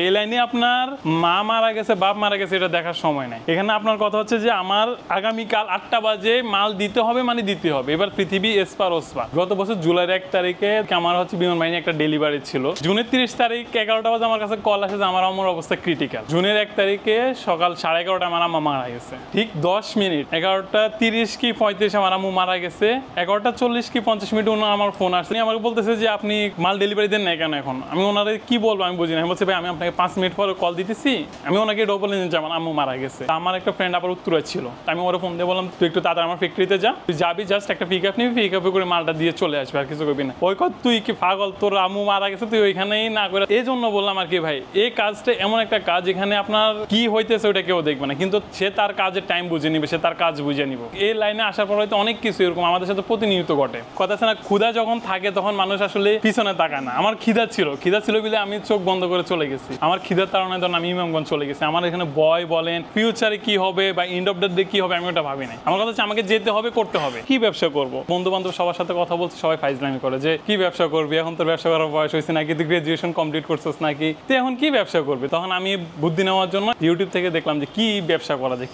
এই লাইনে আপনার মা মারা গেছে, বাপ মারা গেছে, এটা দেখার সময় নাই। এখানে আপনার কথা হচ্ছে যে আমার আগামীকাল 8টা বাজে মাল দিতে হবে, মানে দিতে হবে। এবার পৃথিবী এসপার ওসপার। গত বছর জুলাইয়ের 1 তারিখে আমার হচ্ছে বিমান বাহিনী একটা ডেলিভারি ছিল। জুনের 30 তারিখ 11টা বাজে আমার কাছে কল আসে যে আমার আম্মুর অবস্থা ক্রিটিক্যাল। জুনের 1 তারিখে সকাল 11:30 আমার আম্মা মারা গেছে। ঠিক 10 মিনিট 11:30 কি 35 আমার আম্মু মারা গেছে। 11:40 কি 50 মিনিট আমার ফোন আসছে, আমাকে বলতেছে যে আপনি মাল ডেলিভারি দেন না কেন এখন। আমি ওনারে কি বলবো আমি বুঝি না। আমি বলছি ভাই আমি আপনাকে 5 মিনিট পরে কল দিতেছি। আমি ওনাকে বলে যে আমার আম্মু মারা গেছে। আমার একটা ফ্রেন্ড আবার উত্তরে ছিল, আমি ওরা ফোন দিয়ে বললাম তুই একটু তাড়াতাড়ি আমার ফ্যাক্টরিতে যা, তুই যাবি জাস্ট একটা পিক আপ নিবি, পিক আপে করে মালটা দিয়ে চলে আসবে, আর কিছু করবি না। ওই কথা তুই কি পাগল, তোর আম্মু মারা গেছে তুই ওইখানেই না করে। এই জন্য বললাম আর কি ভাই, এই কাজটা এমন একটা কাজ এখানে আপনার কি হইতেছে ওইটা কেউ দেখবে না, কিন্তু সে তার কাজের টাইম বুঝে নিবে, সে তার কাজ বুঝে নিব। এই লাইনে আসার পর হয়তো অনেক কিছু এরকম আমাদের সাথে প্রতিনিয়ত ঘটে। কথা আছে না, ক্ষুধা যখন থাকে তখন মানুষ আসলে পিছনে তাকায় না। আমার খিদা ছিল বলে আমি চোখ বন্ধ করে চলে গেছি। আমার খিদার কারণে ধরুন আমি ইমামগঞ্জ চলে গেছি। আমার এখানে বয় বলেন ফিউচারে কি হবে বা এন্ড অফ দ্য ডে কি হবে আমি ওটা ভাবি নাই। আমার কথা হচ্ছে আমাকে যেতে হবে, করতে হবে। কি ব্যবসা করবো, বন্ধু বান্ধব সবার সাথে কথা বলছে, সবাই ফাইজলামি করে যে কি ব্যবসা করবি, এখন তোর ব্যবসা করার বয়স হয়েছে নাকি, তুই গ্রাজুয়েশন কমপ্লিট করছিস নাকি, তুই এখন কি ব্যবসা করবি। তখন আমি বুদ্ধি নেওয়ার জন্য ইউটিউব থেকে দেখলাম যে কি ব্যবসা করা যায়,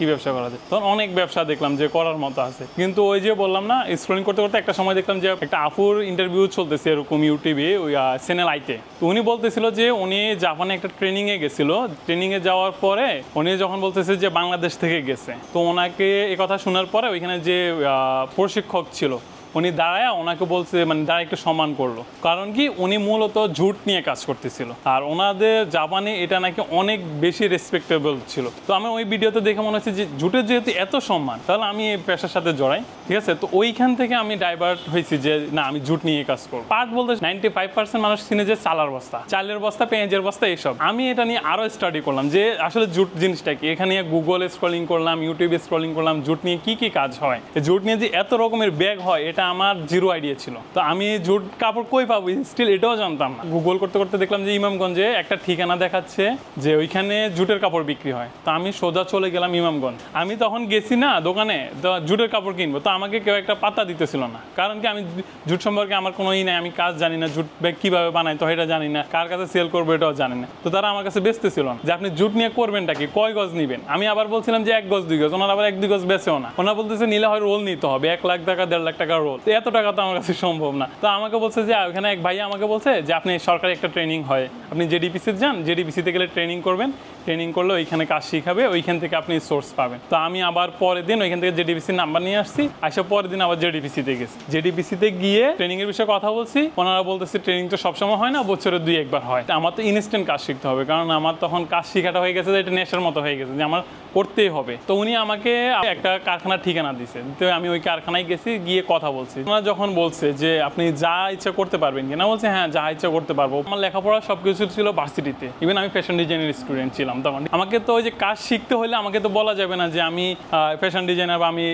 তখন অনেক ব্যবসা দেখলাম যে করার মতো আছে। কিন্তু ওই যে বললাম না, স্ক্রলিং করতে করতে একটা সময় দেখলাম যে একটা আপুর ইন্টারভিউ চলতেছে এরকম ইউটিউবে, ওই চ্যানেল আইতে। তো উনি বলতেছিল যে উনি জাপানে একটা ট্রেনিংয়ে গেছিল, ট্রেনিংয়ে যাওয়ার পরে উনি যখন বলতেছে যে বাংলাদেশ থেকে গেছে, তো ওনাকে এই কথা শোনার পরে ওইখানে যে প্রশিক্ষক ছিল উনি দাঁড়ায় ওনাকে বলছে, মানে দাঁড়ায় একটু সম্মান করলো। কারণ কি উনি মূলত ঝুট নিয়ে কাজ করতেছিল, আর ওনাদের জাপানে এটা নাকি অনেক বেশি রেসপেক্টেবল ছিল। তো আমি ওই ভিডিওতে দেখে মনে হচ্ছে যে ঝুটের যেহেতু এত সম্মান, তাহলে আমি এই পেশার সাথে জড়াই, ঠিক আছে। তো ওইখান থেকে আমি ডাইভার্ট হয়েছি যে না আমি ঝুট নিয়ে কাজ করবো। পার্ট বলতে 95% মানুষ চিনে যে চালের বস্তা, পেঁয়াজের বস্তা, এইসব। আমি এটা নিয়ে আরো স্টাডি করলাম যে আসলে ঝুট জিনিসটা কি। এখানে গুগলে স্ক্রলিং করলাম, ইউটিউবে স্ক্রলিং করলাম, ঝুট নিয়ে কি কি কাজ হয়, ঝুট নিয়ে যে এত রকমের ব্যাগ হয় এটা আমার জিরো আইডিয়া ছিল। তো আমি ঝুট কাপড় কই পাবো স্টিল এটাও জানতাম না। গুগল করতে করতে দেখলাম যে ইমামগঞ্জে একটা ঠিকানা দেখাচ্ছে যে ওইখানে জুটের কাপড় বিক্রি হয়। তো আমি সোজা চলে গেলাম ইমামগঞ্জ। আমি তখন গেছি না দোকানে, তো জুটের কাপড় কিনবো, তো আমাকে কেউ একটা পাত্তা দিতেছিল না। কারণ কি আমি জুট সম্পর্কে আমার কোনো নাই, আমি কাজ জানি না, জুট ব্যাগ কিভাবে বানাই তো এটা জানি না, কার কাছে সেল করবো এটাও জানি না। তো তারা আমার কাছে বেচতেছিল না যে আপনি জুট নিয়ে করবেনটা কি, কয় গজ নিবেন। আমি আবার বলছিলাম যে 1 গজ 2 গজ, ওনারা আবার 1-2 গজ বেচেও না। ওনারা বলতেছে নিলে হয় রোল নিতে হবে 1 লাখ টাকা 1.5 লাখ টাকা রোল, এত টাকা তো আমার কাছে সম্ভব না। তো আমাকে বলছে যে ওখানে এক ভাইয়া আমাকে বলছে যে আপনি সরকারি একটা ট্রেনিং হয়, আপনি জেডিপিসিতে যান, জেডিপিসিতে গেলে ট্রেনিং করবেন, ট্রেনিং করলে ওইখানে কাজ শিখাবে, ওইখান থেকে আপনি সোর্স পাবেন। তো আমি আবার পরের দিন ওইখান থেকে জেডিপিসির নাম্বার নিয়ে আসছি, আসে পরের দিন আবার জেডিপিসিতে গেছি। জেডিপিসিতে গিয়ে ট্রেনিং এর বিষয়ে কথা বলছি, ওনারা বলতেছে ট্রেনিং তো সবসময় হয় না, বছরে 2-1 বার হয়। আমার তো ইনস্ট্যান্ট কাজ শিখতে হবে, কারণ আমার তখন কাজ শিখাটা হয়ে গেছে যে এটা নেশার মতো হয়ে গেছে যে আমার করতেই হবে। তো উনি আমাকে একটা কারখানার ঠিকানা দিছে, তো আমি ওই কারখানায় গেছি, গিয়ে কথা বলছি। ওনারা যখন বলছে যে আপনি যা ইচ্ছা করতে পারবেন কিনা, বলছে হ্যাঁ যা ইচ্ছা করতে পারবো। আমার লেখাপড়া সবকিছু ছিল ভার্সিটিতে, ইভেন আমি ফ্যাশন ডিজাইনের স্টুডেন্ট ছিলাম। তখন আমাকে তো ওই যে কাজ শিখতে হলে আমাকে তো বলা যাবে না যে আমি ফ্যাশন ডিজাইনার বা আমি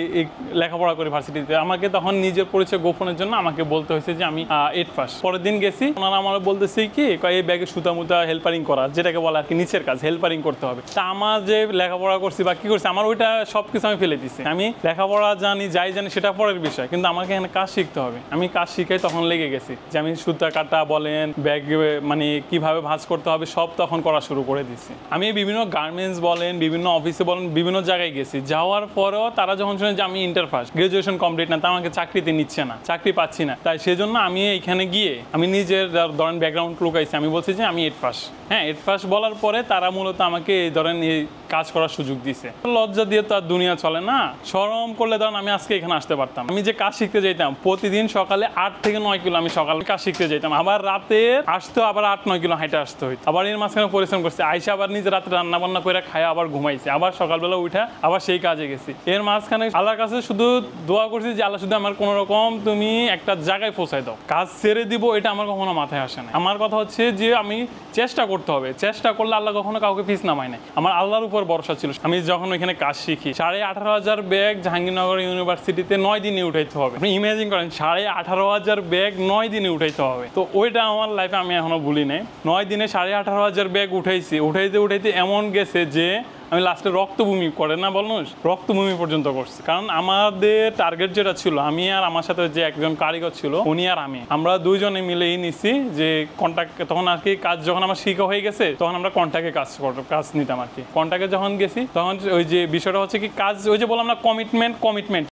লেখাপড়া করি ভার্সিটিতে। আমাকে তখন নিজের পরিচয় গোপনের জন্য আমাকে বলতে হয়েছে যে আমি 8 পাস। পরের দিন গেছি, ওনারা আমার বলতেছে কি এই ব্যাগে সুতা মুতা হেল্পারিং করা, যেটাকে বলা আর কি নিচের কাজ, হেল্পারিং করতে হবে। তা আমার যে লেখাপড়া করছি বা কি করছি, আমার ওইটা সবকিছু আমি ফেলে দিচ্ছি। আমি লেখাপড়া জানি যাই জানি সেটা পরের বিষয়, কিন্তু আমাকে এখানে কাজ শিখতে হবে। আমি কাজ শিখাই তখন লেগে গেছি যে আমি সুতা কাটা বলেন, ব্যাগ মানে কিভাবে ভাঁজ করতে হবে সব তখন করা শুরু করে দিচ্ছি। আমি বিভিন্ন গার্মেন্টস বলেন, বিভিন্ন অফিসে বলেন, বিভিন্ন জায়গায় গেছি। যাওয়ার পরেও তারা যখন শুনে যে আমি ইন্টার ফার্স্ট, গ্রাজুয়েশন কমপ্লিট না, তা আমাকে চাকরিতে নিচ্ছে না, চাকরি পাচ্ছি না। তাই সেজন্য আমি এখানে গিয়ে আমি নিজের ধরেন ব্যাকগ্রাউন্ড লুকাইছি, আমি বলছি যে আমি 8 পাস। হ্যাঁ 8 পাস বলার পরে তারা মূলত আমাকে এই ধরেন এই কাজ করার সুযোগ দিছে। লজ্জা দিয়ে তো আর দুনিয়া চলে না, শরম করলে ধরেন আমি আজকে এখানে আসতে পারতাম। আমি যে কাজ শিখতে যেতাম প্রতিদিন সকালে 8 থেকে 9 কিলো আমি সকালে কাজ শিখতে যেতাম, আবার রাতে আসতে আবার 8-9 কিলো হাইটে আসতে হইতো। আবার এর মাঝখানে পরিশ্রম করছি, আইসা আবার নিজে রাতে রান্না বান্না করে খায় আবার ঘুমাইছি, আবার সকালবেলা উঠা আবার সেই কাজে গেছি। এর মাঝখানে আল্লাহর কাছে শুধু দোয়া করছি যে আল্লাহ শুধু আমার কোনো রকম তুমি একটা জায়গায় পৌঁছাই দাও, কাজ ছেড়ে দিব এটা আমার কখনো মাথায় আসে না। আমার কথা হচ্ছে যে আমি চেষ্টা করতে হবে, চেষ্টা করলে আল্লাহ কখনো কাউকে পিছ নামায় না। আমার আল্লাহর উপর ভরসা ছিল। আমি যখন ওইখানে কাজ শিখি 18,500 ব্যাগ জাহাঙ্গীরনগর ইউনিভার্সিটিতে 9 দিনে উঠাইতে হবে। আপনি ইমাজিন করেন 18,500 ব্যাগ 9 দিনে উঠাইতে হবে। তো ওইটা আমার লাইফে আমি এখনো ভুলি নাই। 9 দিনে 18,500 ব্যাগ উঠাইছি, উঠাইতে এমন গেছে যে আমি লাস্টে রক্তভূমি করে না মানুষ, রক্তভূমি পর্যন্ত করছি। কারণ আমাদের টার্গেট যেটা ছিল, আমি আর আমার সাথে যে একজন কারিগর ছিল উনি আর আমরা দুইজনে মিলেই নিছি যে কন্ট্রাক্ট, তখন আর কি কাজ যখন আমার শিখা হয়ে গেছে তখন আমরা কন্ট্রাক্টে কাজ নিতাম আর কি। কন্ট্রাক্টে যখন গেছি তখন ওই যে বিষয়টা হচ্ছে কি কাজ, ওই যে বললাম না কমিটমেন্ট